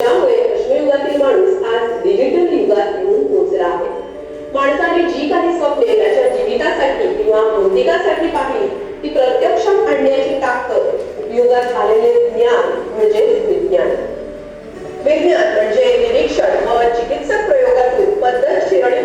त्यामुळे अश्मयुगातील माणूस आज डिजिटल युगात येऊन पोहोचला आहे. माणसाने जी काही स्वप्ने त्याच्या जीवितासाठी किंवा भौतिकासाठी पाहिली ती प्रत्यक्षात आणण्याची ताकद उपयोगात आलेले ज्ञान म्हणजे विज्ञान. विज्ञान म्हणजे निरीक्षण व चिकित्सक प्रयोगातून पद्धतशीर आणि